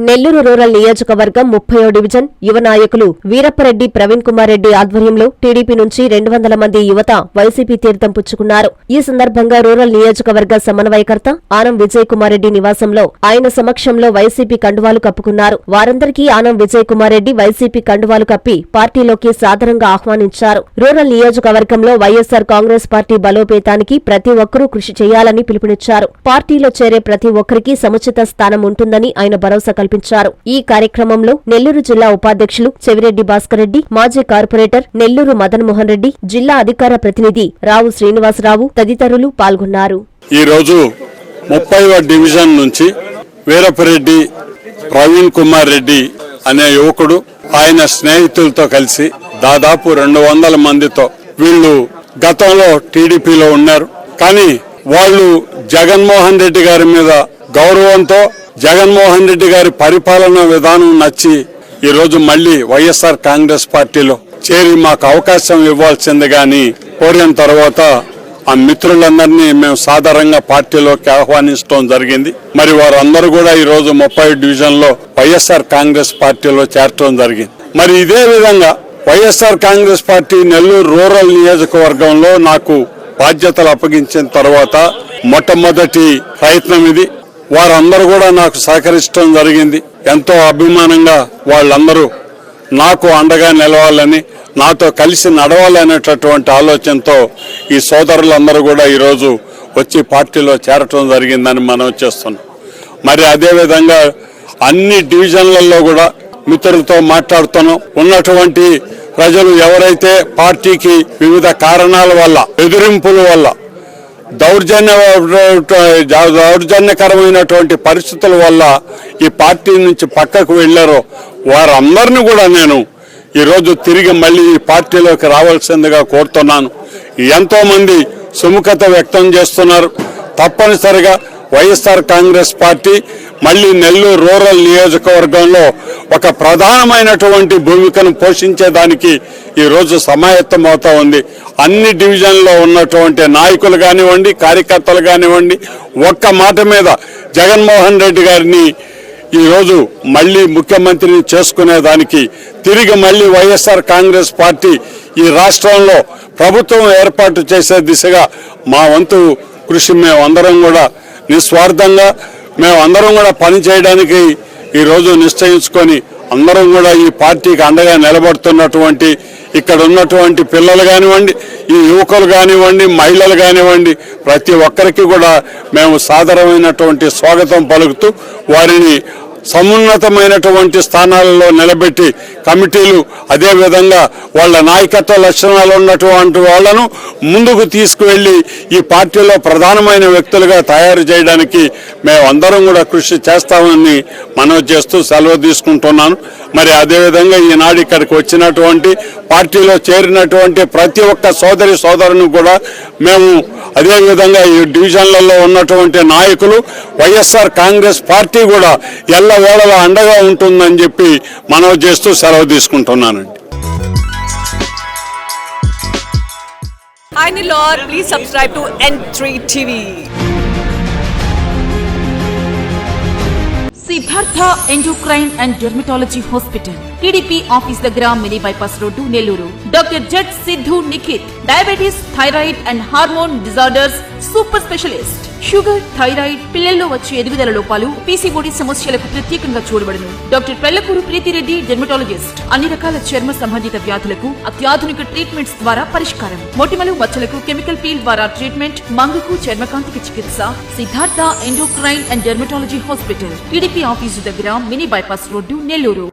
Nellore rural నియోజకవర్గం 30వ division యువ నాయకులు వీరప్పరెడ్డి ప్రవీణ్ కుమార్ రెడ్డి ఆధ్వర్యంలో టీడీపీ నుంచి 200 మంది యువత వైసీపీ తీర్థం పుచ్చుకున్నారు. ఈ సందర్భంగా రూరల్ నియోజకవర్గ సమన్వయకర్త ఆనం విజయ్ కుమార్ రెడ్డి నివాసంలో ఆయన సమక్షంలో వైసీపీ కండువాలు కప్పుకున్నారు. వారందరికీ ఆనం విజయ్ కుమార్ రెడ్డి వైసీపీ కండువాలు కప్పి పార్టీలోకి సాదరంగా ఆహ్వానించారు. రూరల్ నియోజకవర్గంలో వైఎస్సార్ కాంగ్రెస్ పార్టీ బలోపేతానికి ప్రతి ఒక్కరూ కృషి చేయాలని పిలుపునిచ్చారు. పార్టీలో చేరే ప్రతి ఒక్కరికి సముచిత స్థానం ఉంటుందని ఆయన భరోసా కల్పించారు. ఈ కార్యక్రమంలో నెల్లూరు జిల్లా ఉపాధ్యక్షులు చెవిరెడ్డి భాస్కర్ రెడ్డి, మాజీ కార్పొరేటర్ నెల్లూరు మదన్ మోహన్ రెడ్డి, జిల్లా అధికార ప్రతినిధి రావు శ్రీనివాసరావు తదితరులు పాల్గొన్నారు. ఈ రోజు 30వ డివిజన్ నుంచి వీరప్పరెడ్డి ప్రవీణ్ కుమార్ రెడ్డి అనే యువకుడు ఆయన స్నేహితులతో కలిసి దాదాపు 200 మందితో వీళ్ళు గతంలో టీడీపీలో ఉన్నారు. కానీ వాళ్ళు జగన్మోహన్ రెడ్డి గారి మీద గౌరవంతో జగన్మోహన్ రెడ్డి గారి పరిపాలనా విధానం నచ్చి ఈ రోజు మళ్లీ వైఎస్ఆర్ కాంగ్రెస్ పార్టీలో చేరి మాకు అవకాశం ఇవ్వాల్సింది గాని కోరిన తర్వాత ఆ మిత్రులందరినీ మేము సాధారణంగా పార్టీలోకి ఆహ్వానించడం జరిగింది. మరి వారందరూ కూడా ఈ రోజు 30 డివిజన్ లో వైఎస్ఆర్ కాంగ్రెస్ పార్టీలో చేరటం జరిగింది. మరి ఇదే విధంగా వైఎస్ఆర్ కాంగ్రెస్ పార్టీ నెల్లూరు రూరల్ నియోజకవర్గంలో నాకు బాధ్యతలు అప్పగించిన తర్వాత మొట్టమొదటి ప్రయత్నం ఇది. వారందరూ కూడా నాకు సహకరించడం జరిగింది. ఎంతో అభిమానంగా వాళ్ళందరూ నాకు అండగా నిలవాలని, నాతో కలిసి నడవాలనేటటువంటి ఆలోచనతో ఈ సోదరులందరూ కూడా ఈరోజు వచ్చి పార్టీలో చేరటం జరిగిందని మనం చేస్తున్నాం. మరి అదేవిధంగా అన్ని డివిజన్లలో కూడా మిత్రులతో మాట్లాడుతున్నాం. ఉన్నటువంటి ప్రజలు ఎవరైతే పార్టీకి వివిధ కారణాల వల్ల, బెదిరింపుల వల్ల, దౌర్జన్యకరమైనటువంటి పరిస్థితుల వల్ల ఈ పార్టీ నుంచి పక్కకు వెళ్లారో వారందరినీ కూడా నేను ఈరోజు తిరిగి మళ్ళీ ఈ పార్టీలోకి రావాల్సిందిగా కోరుతున్నాను. ఎంతో మంది సుముఖత వ్యక్తం చేస్తున్నారు. తప్పనిసరిగా వైఎస్ఆర్ కాంగ్రెస్ పార్టీ మళ్లీ నెల్లూరు రూరల్ నియోజకవర్గంలో ఒక ప్రధానమైనటువంటి భూమికను పోషించేదానికి ఈ రోజు సమాయత్తమవుతా ఉంది. అన్ని డివిజన్లో ఉన్నటువంటి నాయకులు కానివ్వండి, కార్యకర్తలు కానివ్వండి, ఒక్క మాట మీద జగన్మోహన్ రెడ్డి గారిని ఈ రోజు మళ్లీ ముఖ్యమంత్రిని చేసుకునేదానికి, తిరిగి మళ్లీ వైఎస్ఆర్ కాంగ్రెస్ పార్టీ ఈ రాష్ట్రంలో ప్రభుత్వం ఏర్పాటు చేసే దిశగా మా వంతు కృషి మేమందరం కూడా నిస్వార్థంగా మేమందరం కూడా పనిచేయడానికి ఈరోజు నిశ్చయించుకొని అందరం కూడా ఈ పార్టీకి అండగా నిలబడుతున్నటువంటి ఇక్కడ ఉన్నటువంటి పిల్లలు కానివ్వండి, ఈ యువకులు కానివ్వండి, మహిళలు కానివ్వండి, ప్రతి ఒక్కరికి కూడా మేము సాదరమైనటువంటి స్వాగతం పలుకుతూ వారిని సమున్నతమైనటువంటి స్థానాలలో నిలబెట్టి కమిటీలు, అదేవిధంగా వాళ్ళ నాయకత్వ లక్షణాలు ఉన్నటువంటి వాళ్లను ముందుకు తీసుకువెళ్లి ఈ పార్టీలో ప్రధానమైన వ్యక్తులుగా తయారు చేయడానికి మేమందరం కూడా కృషి చేస్తామని మనవి చేస్తూ సెలవు తీసుకుంటున్నాను. మరి అదేవిధంగా ఈనాడు ఇక్కడికి వచ్చినటువంటి పార్టీలో చేరినటువంటి ప్రతి ఒక్క సోదరుని కూడా మేము, అదేవిధంగా ఈ డివిజన్లలో ఉన్నటువంటి నాయకులు, వైఎస్ఆర్ కాంగ్రెస్ పార్టీ కూడా ఎల్లవేళలా అండగా ఉంటుందని చెప్పి మనవి చేస్తూ సెలవు తీసుకుంటున్నానండి. Hi Nellore, please subscribe to N3 TV. Siddhartha endocrine and dermatology hospital, TDP office దగ్గర, mini bypass road, Nellore. Doctor Z Siddhu Nikhit, diabetes, thyroid and hormone disorders super specialist. Sugar, thyroid, పిల్లల్లో వచ్చే ఎదుగుదల లోపాలు, పీసీఓడి సమస్యలకు ప్రత్యేకంగా చూడబడును. Doctor Pellakuru Preethi Reddy, dermatologist. అన్ని రకాల చర్మ సంబంధిత వ్యాధులకు అత్యాధునిక ట్రీట్మెంట్స్ ద్వారా పరిష్కారం. మొటిమలు, మచ్చలకు కెమికల్ పీల్ ద్వారా ట్రీట్మెంట్. మంగుకు, చర్మకాంతికి చికిత్స. Siddhartha endocrine and dermatology hospital, TDP office దగ్గర, మినీ బైపాస్ రోడ్డు, నెల్లూరు.